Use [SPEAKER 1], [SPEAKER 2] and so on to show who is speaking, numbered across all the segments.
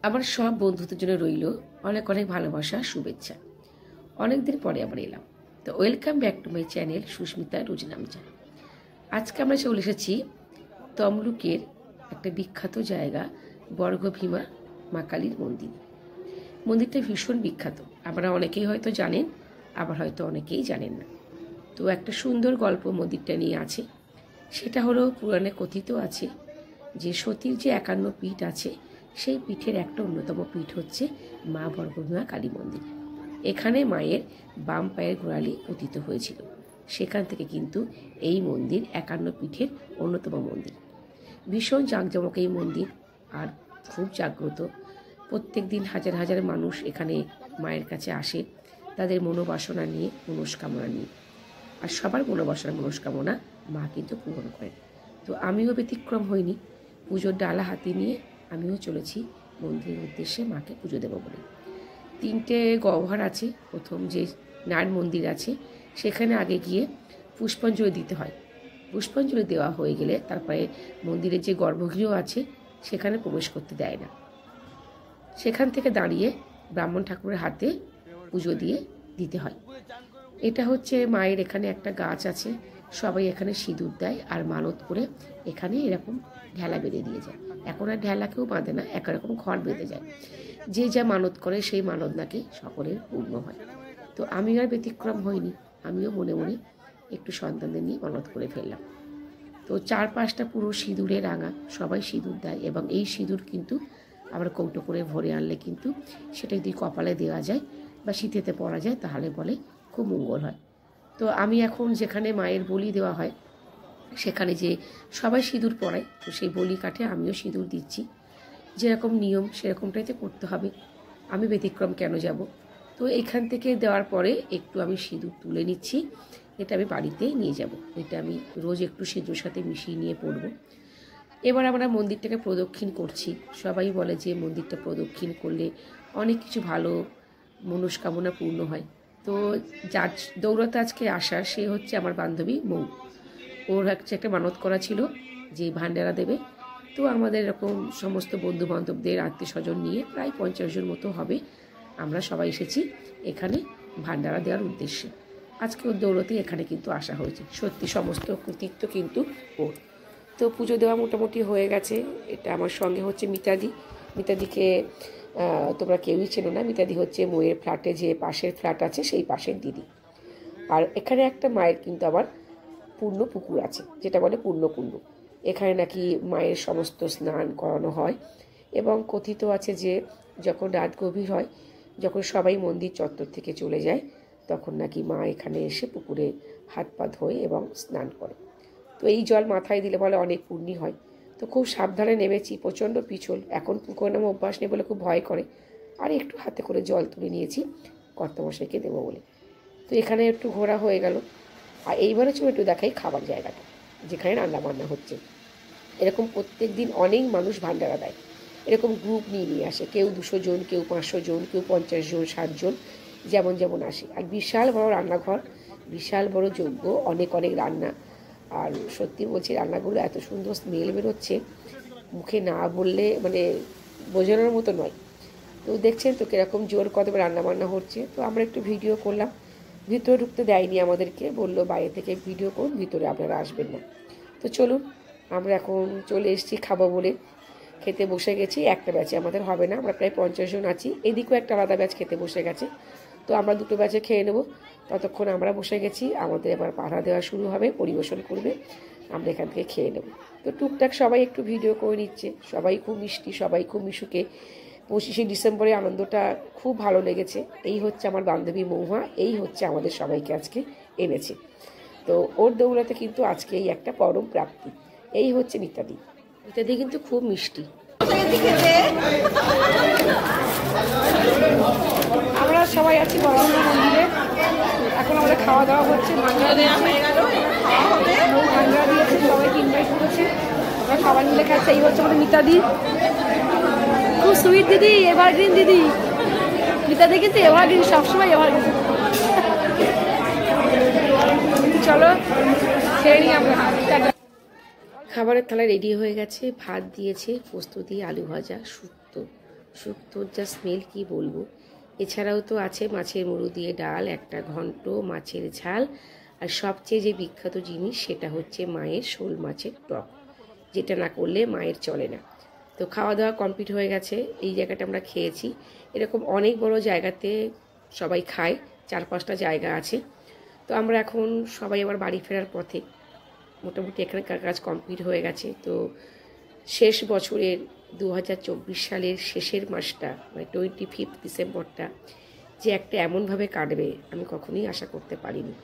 [SPEAKER 1] আমার সব বন্ধুদের জন্য রইল অনেক অনেক ভালোবাসা শুভেচ্ছা। অনেকদিন পরে আবার এলাম। তো welcome back to my channel Susmita Rojnamcha. আজকে আমরা চলে এসেছি তমলুকের একটা বিখ্যাত জায়গা বর্গভীমা মা কালীর মন্দির। মন্দিরটা ভীষণ বিখ্যাত, আপনারা অনেকেই হয়তো জানেন, আবার হয়তো অনেকেই জানেন না। তো একটা সুন্দর গল্প মন্দিরটা নিয়ে আছে। সেটা হলো পুরাণে কথিত আছে যে সতীর যে 51 পীঠ আছে, সেই পীঠের একটা অন্যতম পীঠ হচ্ছে মা বর্গভীমা কালী মন্দির। এখানে মায়ের বাম পায়ের গোড়ালি পতিত হয়েছিল। সেখান থেকে কিন্তু এই মন্দির 51 পীঠের অন্যতম মন্দির। ভীষণ জাঁকজমক এই মন্দির, আর খুব জাগ্রত। প্রত্যেক দিন হাজার হাজার মানুষ এখানে মায়ের কাছে আসে তাদের মনোবাসনা নিয়ে, মনস্কামনা নিয়ে। আর সবার মনস্কামনা মা কিন্তু পূরণ করেন। তো আমিও ব্যতিক্রম হইনি। পুজোর ডালা হাতে নিয়ে আমিও চলেছি মন্দিরের উদ্দেশ্যে মাকে পুজো দেবো বলে। 3টে গহ্বর আছে। প্রথম যে নারায়ণ মন্দির আছে সেখানে আগে গিয়ে পুষ্পাঞ্জলি দিতে হয়। পুষ্পাঞ্জলি দেওয়া হয়ে গেলে তারপরে মন্দিরের যে গর্ভগৃহ আছে সেখানে প্রবেশ করতে দেয় না। সেখান থেকে দাঁড়িয়ে ব্রাহ্মণ ঠাকুরের হাতে পুজো দিয়ে দিতে হয়। এটা হচ্ছে মায়ের এখানে একটা গাছ আছে, সবাই এখানে সিঁদুর দেয় আর মানত করে এখানে এরকম ঢেলা বেঁধে দিয়ে যায়। এখন আর ঢেলা কেউ বাঁধে না, একরকম খড় বেঁধে যায়। যে যা মানত করে সেই মানত নাকি সকলের পূর্ণ হয়। তো আমি আর ব্যতিক্রম হইনি, আমিও মনে মনে একটু সন্তানদের নিয়ে মানত করে ফেললাম। তো 4-5টা পুরো সিঁদুরে রাঙা, সবাই সিঁদুর দেয় এবং এই সিঁদুর কিন্তু আবার কৌটো করে ভরে আনলে কিন্তু সেটা যদি কপালে দেওয়া যায় বা শীতেতে পরা যায় তাহলে বলে খুব মঙ্গল হয়। তো আমি এখন যেখানে মায়ের বলি দেওয়া হয় সেখানে যে সবাই সিঁদুর পরায়, তো সেই বলি কাঠে আমিও সিঁদুর দিচ্ছি। যেরকম নিয়ম সেরকমটাই তো করতে হবে, আমি ব্যতিক্রম কেন যাব। তো এখান থেকে দেওয়ার পরে একটু আমি সিঁদুর তুলে নিচ্ছি। এটা আমি বাড়িতে নিয়ে যাব। এটা আমি রোজ একটু সিঁদুর সাথে মিশিয়ে নিয়ে পরব। এবার আমরা মন্দিরটাকে প্রদক্ষিণ করছি। সবাই বলে যে মন্দিরটা প্রদক্ষিণ করলে অনেক কিছু ভালো মনস্কামনা পূর্ণ হয়। তো যার দৌড়াতে আজকে আসার সে হচ্ছে আমার বান্ধবী মৌ। ওর হচ্ছে একটা মানত করা ছিল যে ভান্ডারা দেবে। তো আমাদের এরকম সমস্ত বন্ধু বান্ধবদের আত্মীয় স্বজন নিয়ে প্রায় 50 জন মতো হবে, আমরা সবাই এসেছি এখানে ভান্ডারা দেওয়ার উদ্দেশ্যে। আজকে ওর দৌড়তে এখানে কিন্তু আসা হয়েছে। সত্যি সমস্ত কৃতিত্ব কিন্তু ওর। তো পুজো দেওয়া মোটামুটি হয়ে গেছে। এটা আমার সঙ্গে হচ্ছে মিতাদিকে তোমরা কেউই চেনো না। মিতাদি হচ্ছে ময়ের ফ্ল্যাটে যে পাশের ফ্ল্যাট আছে সেই পাশের দিদি। আর এখানে একটা মায়ের কিন্তু আবার পূর্ণ পুকুর আছে, যেটা বলে পূর্ণকুণ্ড। এখানে নাকি মায়ের সমস্ত স্নান করানো হয় এবং কথিত আছে যে যখন রাত গভীর হয়, যখন সবাই মন্দির চত্বর থেকে চলে যায়, তখন নাকি মা এখানে এসে পুকুরে হাত পা ধোয় এবং স্নান করে। তো এই জল মাথায় দিলে বলে অনেক পুণ্যি হয়। তো খুব সাবধানে নেমেছি, প্রচণ্ড পিছল, এখন পুকুরে নামে অভ্যাস নেই বলে খুব ভয় করে। আর একটু হাতে করে জল তুলে নিয়েছি কর্তামশাইকে দেবো বলে। তো এখানে একটু ঘোরা হয়ে গেল। আর এইবারে চলে একটু দেখাই খাবার জায়গাটা যেখানে রান্না বান্না হচ্ছে। এরকম প্রত্যেক দিন অনেক মানুষ ভান্ডারা দেয়, এরকম গ্রুপ নিয়ে আসে। কেউ 200 জন, কেউ 500 জন, কেউ 50 জন, 60 জন, যেমন যেমন আসে। আর বিশাল বড় রান্নাঘর, বিশাল বড় যজ্ঞ, অনেক অনেক রান্না। আর সত্যি বলছি রান্নাগুলো এত সুন্দর স্মেল বেরোচ্ছে, মুখে না বললে মানে বোঝানোর মতো নয়। তো দেখছেন তো কীরকম জোর কদমে রান্নাবান্না হচ্ছে। তো আমরা একটু ভিডিও করলাম। ভিতরে ঢুকতে দেয়নি আমাদেরকে, বললো বাইরে থেকে ভিডিও করুন, ভিতরে আপনারা আসবেন না। তো চলুন, আমরা এখন চলে এসেছি খাবো বলে খেতে বসে গেছি। একটা ব্যাচে আমাদের হবে না, আমরা প্রায় 50 জন আছি। এদিকেও একটা আলাদা ব্যাচ খেতে বসে গেছে। তো আমরা 2টো ব্যাচে খেয়ে নেব। ততক্ষণ আমরা বসে গেছি, আমাদের এবার পাঠা দেওয়া শুরু হবে, পরিবেশন করবে, আমরা এখান থেকে খেয়ে নেব। তো টুকটাক সবাই একটু ভিডিও করে নিচ্ছে। সবাই খুব মিষ্টি, সবাই খুব মিশুকে। 25শে ডিসেম্বরে আনন্দটা খুব ভালো লেগেছে। এই হচ্ছে আমার বান্ধবী মৌহা, এই হচ্ছে আমাদের সবাইকে আজকে এনেছে। তো ওর দৌড়াতে কিন্তু আজকে এই একটা পরম প্রাপ্তি। এই হচ্ছে মিতাদি কিন্তু খুব মিষ্টি। আমরা সবাই আছি বর্গভীমা মন্দিরে। এখন আমাদের খাওয়া দাওয়া হচ্ছে, ভান্ডারা দিয়েছে, সবাইকে ইনভাইট করেছে, আমরা খাবার মিলে খাচ্ছে। এই হচ্ছে আমাদের মিতাদি, খুব সুইট দিদি, এভারগ্রিন দিদি। মিতাদি কিন্তু এভারগ্রিন, সবসময় এভারগ্রিন। চলো খেয়ে নিই আমরা। খাবারের থালা রেডি হয়ে গেছে, ভাত দিয়েছে, পোস্ত দিয়ে আলু ভাজা, শুক্তো, শুক্তোর যা স্মেল কি বলবো। এছাড়াও তো আছে মাছের মুড়ো দিয়ে ডাল, একটা ঘন্ট, মাছের ঝাল, আর সবচেয়ে যে বিখ্যাত জিনিস সেটা হচ্ছে মায়ের শোল মাছের টক, যেটা না করলে মায়ের চলে না। তো খাওয়া দাওয়া কমপ্লিট হয়ে গেছে। এই জায়গাটা আমরা খেয়েছি, এরকম অনেক বড় জায়গাতে সবাই খায়, 4-5টা জায়গা আছে। তো আমরা এখন সবাই আবার বাড়ি ফেরার পথে। মোটামুটি এখানকার কাজ কমপ্লিট হয়ে গেছে। তো শেষ বছরের 2024 সালের শেষের মাসটা, মানে 25 ডিসেম্বরটা যে একটা এমনভাবে কাটবে আমি কখনোই আশা করতে পারিনি।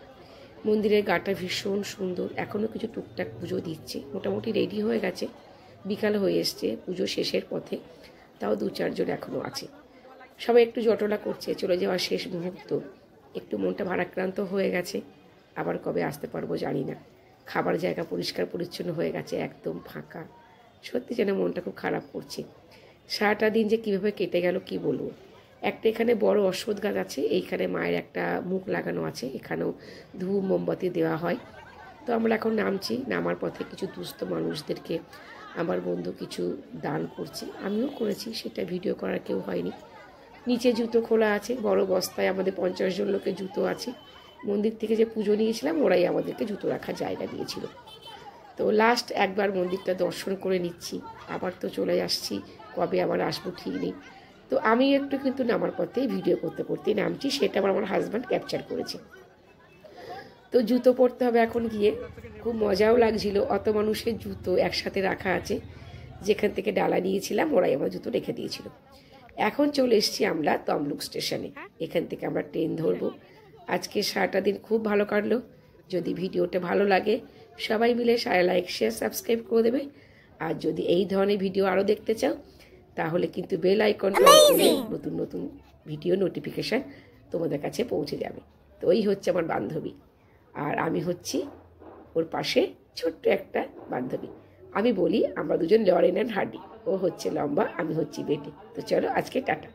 [SPEAKER 1] মন্দিরের গাটা ভীষণ সুন্দর, এখনও কিছু টুকটাক পুজো দিচ্ছে, মোটামুটি রেডি হয়ে গেছে, বিকাল হয়ে এসছে, পুজো শেষের পথে, তাও 2-4 জন এখনও আছে। সবাই একটু জটলা করছে, চলে যাওয়ার শেষ মুহূর্ত, একটু মনটা ভারাক্রান্ত হয়ে গেছে। আবার কবে আসতে পারবো জানি না। খাবার জায়গা পরিষ্কার পরিচ্ছন্ন হয়ে গেছে, একদম ফাঁকা, সত্যি যেন মনটা খুব খারাপ করছে। সারাটা দিন যে কীভাবে কেটে গেল কি বলবো। একটা এখানে বড় অশ্বত্থ গাছ আছে, এইখানে মায়ের একটা মুখ লাগানো আছে, এখানেও ধূপ মোমবাতি দেওয়া হয়। তো আমরা এখন নামছি, নামার পথে কিছু দুস্থ মানুষদেরকে আমার বন্ধু কিছু দান করছে, আমিও করেছি, সেটা ভিডিও করার কেউ হয়নি। নিচে জুতো খোলা আছে, বড় বস্তায় আমাদের 50 জন লোকের জুতো আছে। মন্দির থেকে যে পুজো নিয়েছিলাম ওরাই আমাদেরকে জুতো রাখার জায়গা দিয়েছিল। তো লাস্ট একবার মন্দিরটা দর্শন করে নিচ্ছি, আবার তো চলে আসছি, কবে আবার আসবো ঠিক নেই। তো আমি একটু কিন্তু নামার পথেই ভিডিও করতে করতেই নামছি, সেটা আমার হাজব্যান্ড ক্যাপচার করেছে। তো জুতো পরতে হবে এখন গিয়ে, খুব মজাও লাগছিল, অত মানুষের জুতো একসাথে রাখা আছে। যেখান থেকে ডালা নিয়েছিলাম ওরাই আমার জুতো রেখে দিয়েছিল। এখন চলে এসেছি আমরা তমলুক স্টেশনে, এখান থেকে আমরা ট্রেন ধরবো। আজকে সারাটা দিন খুব ভালো কাটলো। যদি ভিডিওটা ভালো লাগে সবাই মিলে লাইক শেয়ার সাবস্ক্রাইব করে দেবে। আর যদি এই ধরনের ভিডিও আরও দেখতে চাও তাহলে কিন্তু বেল আইকনটা অন করলে নতুন নতুন ভিডিও নোটিফিকেশান তোমাদের কাছে পৌঁছে যাবে। তো ওই হচ্ছে আমার বান্ধবী, আর আমি হচ্ছি ওর পাশে ছোট্ট একটা বান্ধবী। আমি বলি আমরা দুজন লরেন অ্যান্ড হার্ডি, ও হচ্ছে লম্বা, আমি হচ্ছি বেটে। তো চলো আজকে টাটা।